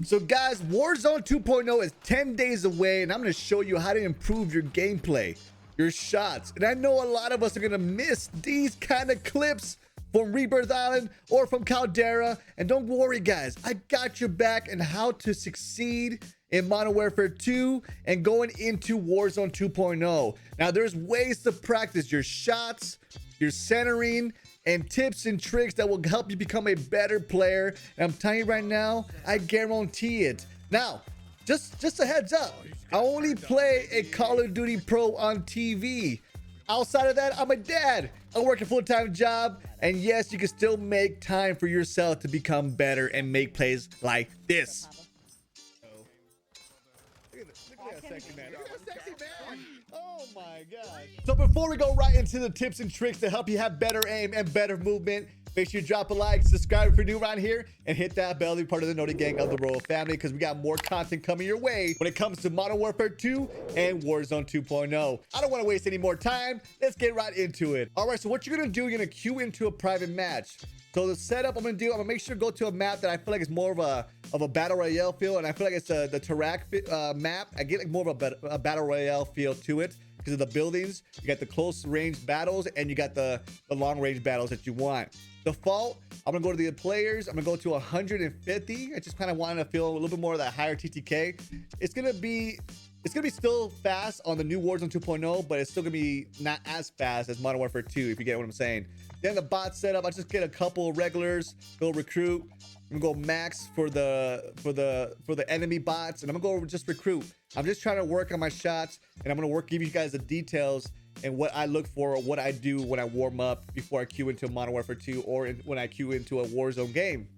So guys, Warzone 2.0 is 10 days away, and I'm going to show you how to improve your gameplay, your shots. And I know a lot of us are going to miss these kind of clips from Rebirth Island or from Caldera. And don't worry guys, I got your back on how to succeed in Modern Warfare 2 and going into Warzone 2.0. Now there's ways to practice your shots, your centering, and tips and tricks that will help you become a better player. And I'm telling you right now, I guarantee it. Now, just a heads up, I only play a Call of Duty Pro on TV. Outside of that, I'm a dad. I work a full-time job, and yes, you can still make time for yourself to become better and make plays like this. Look at that sexy man. Look at that sexy man. Oh my god. So before we go right into the tips and tricks to help you have better aim and better movement, make sure you drop a like, subscribe if you're new around here, and hit that bell to be part of the Naughty Gang of the Royal family, because we got more content coming your way when it comes to Modern Warfare 2 and Warzone 2.0. I don't want to waste any more time. Let's get right into it. All right, so what you're going to do, you're going to queue into a private match. So the setup I'm going to do, I'm going to make sure to go to a map that I feel like is more of a battle royale feel, and I feel like it's the Tarak map. I get like more of a battle royale feel to it because of the buildings. You got the close range battles, and you got the long range battles that you want. Default, I'm gonna go to the players. I'm gonna go to 150. I just kind of wanted to feel a little bit more of that higher TTK. It's gonna be still fast on the new Warzone 2.0, but it's still gonna be not as fast as Modern Warfare 2, if you get what I'm saying. Then the bot setup, I just get a couple regulars, go recruit. I'm gonna go max for the enemy bots, and I'm gonna go just recruit. I'm just trying to work on my shots, and I'm gonna give you guys the details and what I look for, what I do when I warm up before I queue into a Modern Warfare 2 or when I queue into a Warzone game.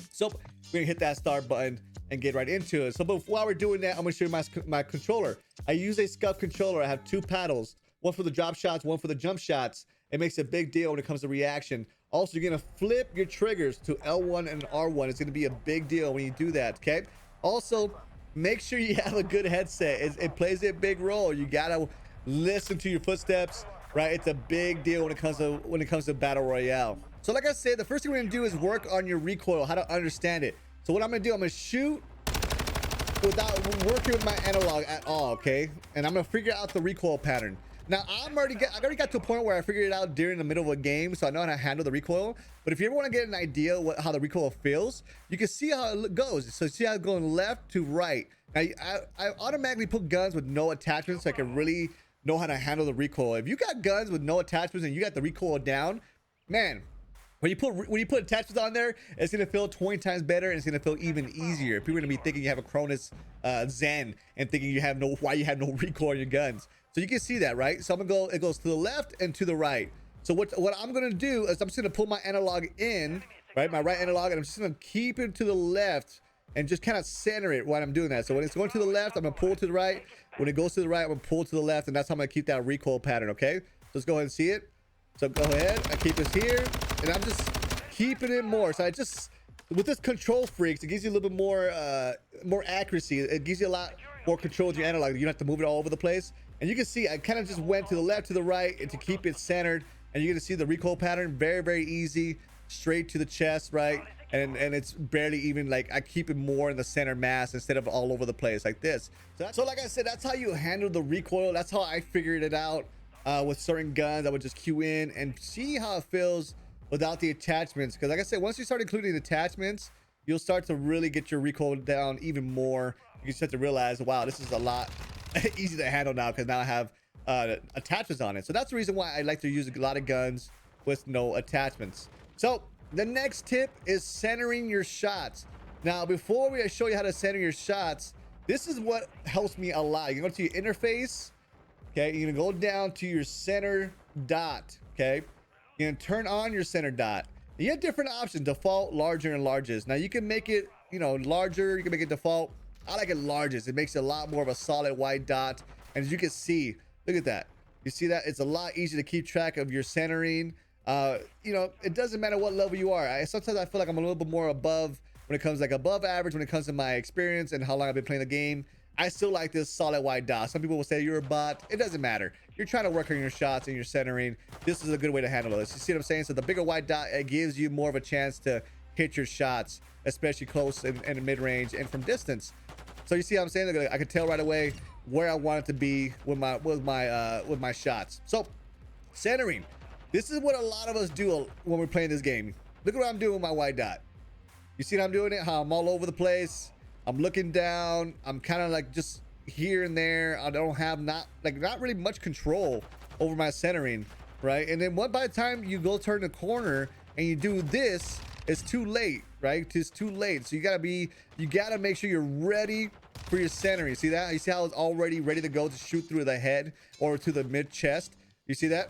So we're gonna hit that start button and get right into it. So but while we're doing that, I'm gonna show you my controller. I use a scuff controller. I have two paddles, one for the drop shots, one for the jump shots. It makes a big deal when it comes to reaction. Also, you're gonna flip your triggers to L1 and R1. It's gonna be a big deal when you do that, okay? Also, make sure you have a good headset. It plays a big role. You gotta listen to your footsteps, right? It's a big deal when it comes to battle royale. So like I said, the first thing we're gonna do is work on your recoil, how to understand it. So what I'm gonna do, I'm gonna shoot without working with my analog at all, okay? And I'm gonna figure out the recoil pattern. Now I already got to a point where I figured it out during the middle of a game, so I know how to handle the recoil. But if you ever want to get an idea how the recoil feels, you can see how it goes. So see how it's going left to right. Now I automatically put guns with no attachments so I can really know how to handle the recoil. If you got guns with no attachments and you got the recoil down, man, when you put attachments on there, it's gonna feel 20 times better, and it's gonna feel even easier. People are gonna be thinking you have a Cronus Zen and thinking why you have no recoil on your guns. So you can see that, right? So it goes to the left and to the right. So what I'm gonna do is I'm just gonna pull my analog in, right? My right analog, and I'm just gonna keep it to the left and just kind of center it while I'm doing that. So when it's going to the left, I'm gonna pull to the right. When it goes to the right, I'm gonna pull to the left, and that's how I'm gonna keep that recoil pattern, okay? So let's go ahead and see it. So go ahead, I keep this here, and I'm just keeping it more. So with this control freaks, it gives you a little bit more accuracy. It gives you a lot more control with your analog. You don't have to move it all over the place. And you can see I kind of just went to the left, to the right, and to keep it centered. And you're gonna see the recoil pattern, very, very easy, straight to the chest, right? And it's barely even, like, I keep it more in the center mass instead of all over the place like this. So like I said, that's how you handle the recoil. That's how I figured it out with certain guns. I would just queue in and see how it feels without the attachments. Because like I said, once you start including attachments, you'll start to really get your recoil down even more. You start to realize, wow, this is a lot easy to handle now, because now I have attachments on it. So that's the reason why I like to use a lot of guns with no attachments. So the next tip is centering your shots. Now, before we show you how to center your shots, this is what helps me a lot. You can go to your interface, okay? You're gonna go down to your center dot, okay? You're gonna turn on your center dot. You have different options: default, larger, and largest. Now you can make it, larger. You can make it default. I like it largest. It makes it a lot more of a solid white dot. And as you can see, look at that. You see that? It's a lot easier to keep track of your centering. It doesn't matter what level you are. Sometimes I feel like I'm a little bit more above when it comes, like, above average when it comes to my experience and how long I've been playing the game. I still like this solid white dot. Some people will say you're a bot. It doesn't matter. You're trying to work on your shots and your centering. This is a good way to handle this. You see what I'm saying? So the bigger white dot, it gives you more of a chance to hit your shots, especially close and mid-range and from distance. So you see how I'm saying? I could tell right away where I want it to be with my shots. So centering, this is what a lot of us do when we're playing this game. Look at what I'm doing with my white dot. You see how I'm doing it? How I'm all over the place. I'm looking down. I'm kind of like just here and there. I don't have not really much control over my centering, right? And then by the time you go turn the corner and you do this, it's too late, right? It's too late. So you gotta make sure you're ready for your centering. See that? You see how it's already ready to go to shoot through the head or to the mid chest? You see that?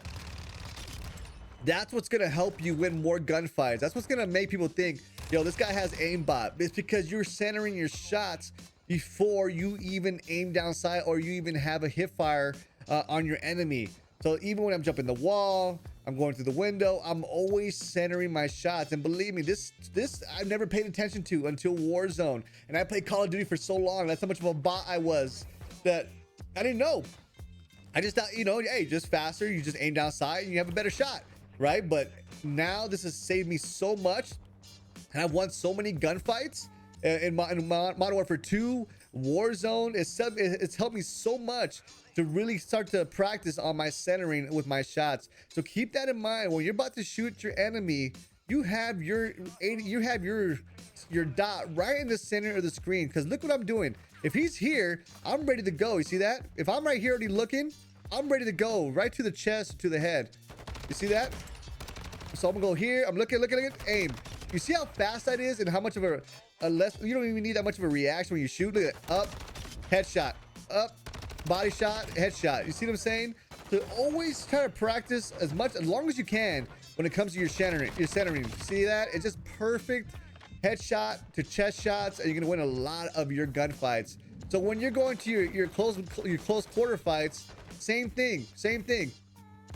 That's what's gonna help you win more gunfights. That's what's gonna make people think, yo, this guy has aimbot. It's because you're centering your shots before you even aim down sight or you even have a hip fire on your enemy. So even when I'm jumping the wall, I'm going through the window, I'm always centering my shots. And believe me, this I've never paid attention to until Warzone. And I played Call of Duty for so long. That's how much of a bot I was that I didn't know. I just thought, you know, hey, just faster. You just aim down sight and you have a better shot, right? But now this has saved me so much. And I've won so many gunfights in Modern Warfare 2, Warzone. It's helped me so much to really start to practice on my centering with my shots. So keep that in mind. When you're about to shoot your enemy, you have your dot right in the center of the screen. Because look what I'm doing. If he's here, I'm ready to go. You see that? If I'm right here already looking, I'm ready to go right to the chest, to the head. You see that? So I'm gonna go here. I'm looking, aim. You see how fast that is and how much of a less, you don't even need that much of a reaction when you shoot. Look at it. Up, headshot, up, body shot, headshot. You see what I'm saying? So always try to practice as long as you can when it comes to your centering. See that? It's just perfect headshot to chest shots, and you're gonna win a lot of your gunfights. So when you're going to your close quarter fights, same thing.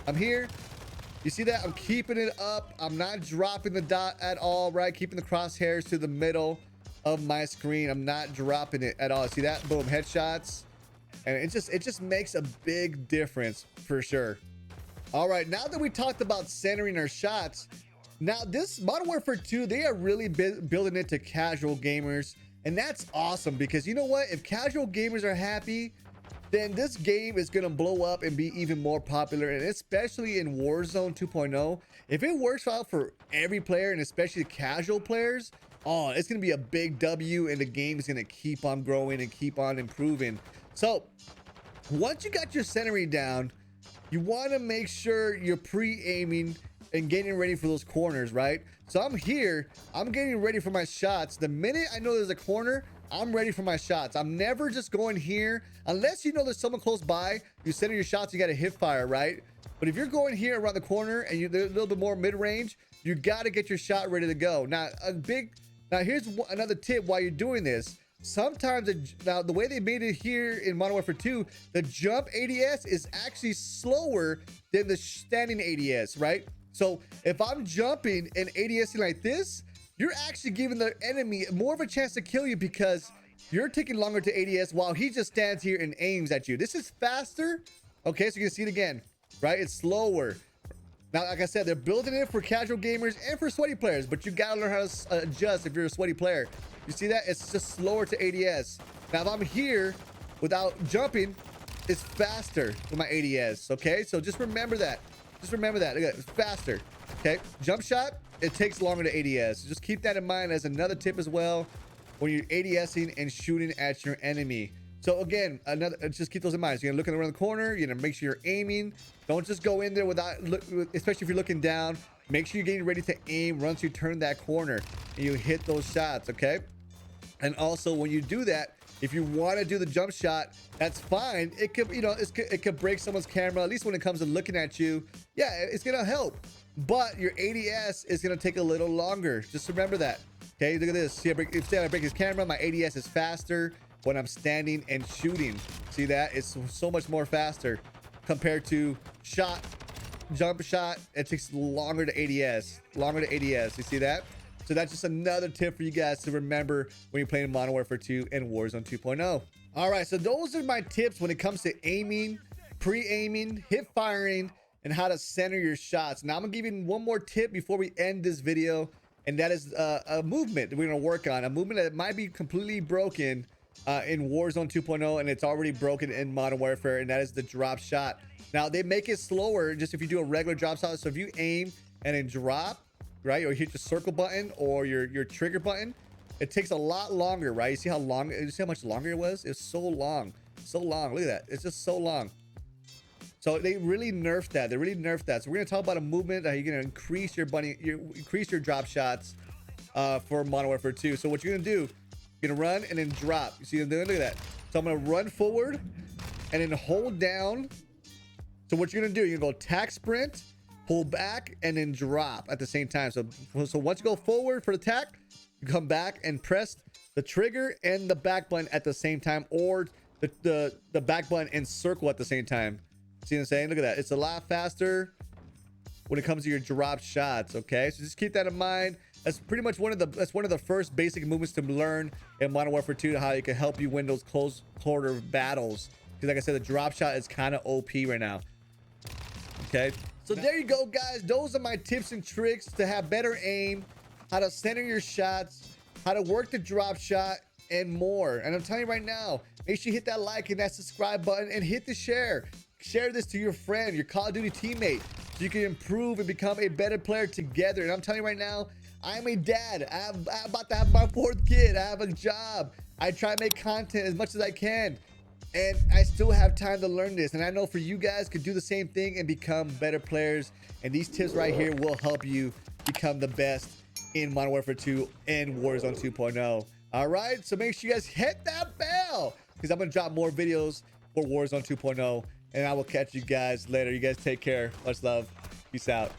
I'm here. You see that? I'm keeping it up. I'm not dropping the dot at all, right? Keeping the crosshairs to the middle of my screen. I'm not dropping it at all. See that? Boom, headshots. And it just makes a big difference for sure. All right, now that we talked about centering our shots, now this Modern Warfare 2, they are really building it to casual gamers. And that's awesome because you know what? If casual gamers are happy, then this game is going to blow up and be even more popular. And especially in Warzone 2.0, if it works out for every player and especially casual players, oh, it's going to be a big W and the game is going to keep on growing and keep on improving. So once you got your centering down, you want to make sure you're pre-aiming and getting ready for those corners, right? So I'm here, I'm getting ready for my shots. The minute I know there's a corner, I'm ready for my shots. I'm never just going here unless you know there's someone close by. You center your shots, you got to hip fire, right? But if you're going here around the corner and you're a little bit more mid-range, you got to get your shot ready to go. Now here's another tip while you're doing this. Sometimes now the way they made it here in Modern Warfare 2, the jump ADS is actually slower than the standing ADS, right? So if I'm jumping and ADSing like this, you're actually giving the enemy more of a chance to kill you because you're taking longer to ADS while he just stands here and aims at you. This is faster. Okay, so you can see it again, right? It's slower. Now, like I said, they're building it for casual gamers and for sweaty players, but you gotta learn how to adjust if you're a sweaty player. You see that? It's just slower to ADS. Now, if I'm here without jumping, it's faster with my ADS, okay? So just remember that. Just remember that. Look at it. It's faster, okay? Jump shot, it takes longer to ADS. Just keep that in mind as another tip as well when you're ADSing and shooting at your enemy. So again, just keep those in mind. So you're gonna look around the corner, you're gonna make sure you're aiming. Don't just go in there especially if you're looking down. Make sure you're getting ready to aim once you turn that corner and you hit those shots, okay? And also when you do that, if you want to do the jump shot, that's fine. It could, you know, it could break someone's camera, at least when it comes to looking at you. Yeah, it's gonna help. But your ADS is gonna take a little longer. Just remember that. Okay, look at this. See, if I break his camera, my ADS is faster when I'm standing and shooting. See that? It's so much more faster compared to jump shot. It takes longer to ADS. You see that? So that's just another tip for you guys to remember when you're playing Modern Warfare 2 and Warzone 2.0. All right, so those are my tips when it comes to aiming, pre-aiming, hip firing, and how to center your shots. Now I'm gonna give you one more tip before we end this video. and that is a movement that we're going to work on, a movement that might be completely broken in Warzone 2.0, and it's already broken in Modern Warfare, and that is the drop shot. Now they make it slower just if you do a regular drop shot. So if you aim and then drop, right, or hit your circle button or your trigger button, it takes a lot longer, right? You see how long, you see how much longer it was? It's so long, so long. Look at that, it's just so long. So they really nerfed that. They really nerfed that. So we're gonna talk about a movement that you're gonna increase your increase your drop shots for Modern Warfare 2. So what you're gonna do, you're gonna run and then drop. You see what I'm doing? Look at that. So I'm gonna run forward and then hold down. So what you're gonna do, you're gonna go attack sprint, pull back, and then drop at the same time. So once you go forward for the attack, you come back and press the trigger and the back button at the same time, or the back button and circle at the same time. See what I'm saying? Look at that. It's a lot faster when it comes to your drop shots. Okay, so just keep that in mind. That's pretty much one of the first basic movements to learn in Modern Warfare 2, how it can help you win those close quarter battles. Because like I said, the drop shot is kind of OP right now. Okay, so there you go, guys. Those are my tips and tricks to have better aim, how to center your shots, how to work the drop shot, and more. And I'm telling you right now, make sure you hit that like and that subscribe button and hit the share. Share this to your friend, your Call of Duty teammate, so you can improve and become a better player together. And I'm telling you right now, I'm a dad. I'm about to have my 4th kid. I have a job. I try to make content as much as I can, and I still have time to learn this. And I know for you guys could do the same thing and become better players. And these tips right here will help you become the best in Modern Warfare 2 and Warzone 2.0. All right, so make sure you guys hit that bell, because I'm gonna drop more videos for Warzone 2.0. And I will catch you guys later. You guys take care. Much love. Peace out.